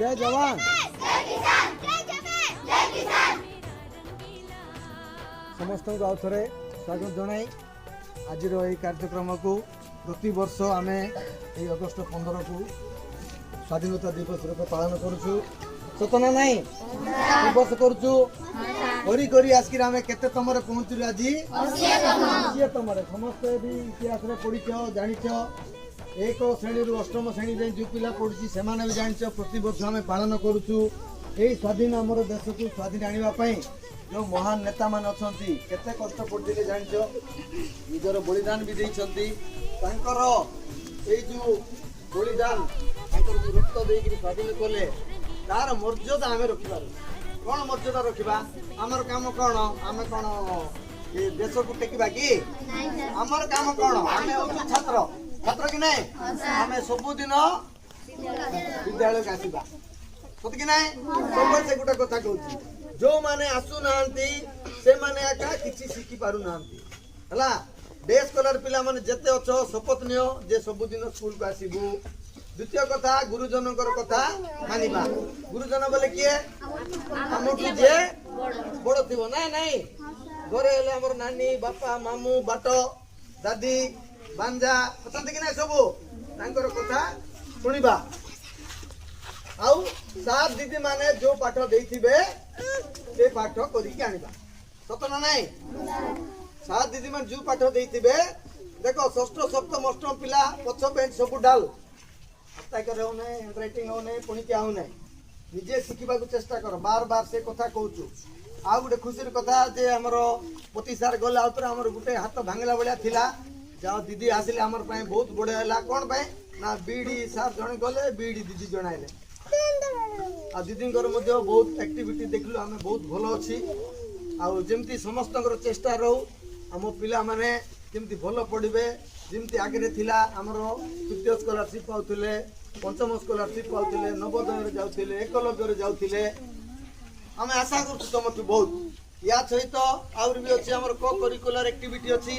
जय जवान समस्त को आउ थे स्वागत जनाई आज कार्यक्रम को प्रति वर्ष आम अगस्ट 15 को स्वाधीनता दिवस रूप पालन करुचु सतना नाई वर्ष करुचु करी करी आसकिर आम केते तमरे पहुँचलु आज 80 तमरे समस्ते भी इतिहास में पढ़ीच जानिच एक श्रेणी रु अष्टम श्रेणी जाए जो पिला पढ़ुची से भी जानिच प्रति वर्ष आम पालन करुचु यही स्वाधीन आमर देश को स्वाधीन आने जो महान नेता मान अच्छा केते कष्ट पड़ते जानिच निजर बलिदान भी देइछंती तांकर ए जो बलिदान तांकर जो रक्त देइकरी स्वाधीन कले तार मर्यादा आम रखिबार कौन मर्यादा रखिबा आमर काम कौन आम कौन ये देश को टेकिबा कि आमर काम कौन आम हूँ छात्र छात्र कि नहीं आम सबुदिन विद्यालय के आसवा सत कि नहीं सब से गोटे कथा कहूँ जो माने आसु नांती से माने आका किछि शिखि पारु नांती हला डे स्कॉलर पिला माने जते अछो शपथ नियो जे सबुदिन स्कूल को आसीबू द्वितीय कथा गुरुजनकर कथा मानिबा गुरुजन बोले किए हमठू जे बड़ थिबो ना नहीं घरे हेले हमर नानी बापा मामू बाटो दादी बांजा पसंद कि ना सबू तांकर कथा सुनिबा आउ सात दीदी माने जो पाठ देइथिबे से पाठ करिके आनिबा सत ना नहीं सात दीदी माने जो पाठ देइथिबे देखो षष्ठ सप्तम अष्टम पिला पछ बेंच सब डाल हस्ताक्षर हो नहीं हैंडराइटिंग हो नहीं पुणी क्या हो नहीं निजे शिखा चेष्टा कर बार बार से कथा कहूँ आ गोटे खुशी कथा जे आमर पति सार गले आउे आम गोटे हाथ भांगला भाया थिला जाओ दीदी आसिले आमर बहुत बड़े है कौन पाए ना बीड़ी सार जड़े गले बीड़ी दीदी जनाइले आ दीदी बहुत एक्टिविटी देखलु आम बहुत भल अच्छी आमती समस्त चेष्टा रहू आम पिला माने जमती भल पढ़े जमती आगे थिला आमर तृतीय स्कॉलरशिप पाउथिले पंचम स्कॉलरशिप पाउथिले नवोदय जाउथिले एकलव्य जाउथिले आम आशा करूँ तुम बहुत या सहित आउरी भी अच्छी आमर को करिकुलर एक्टिविटी अच्छी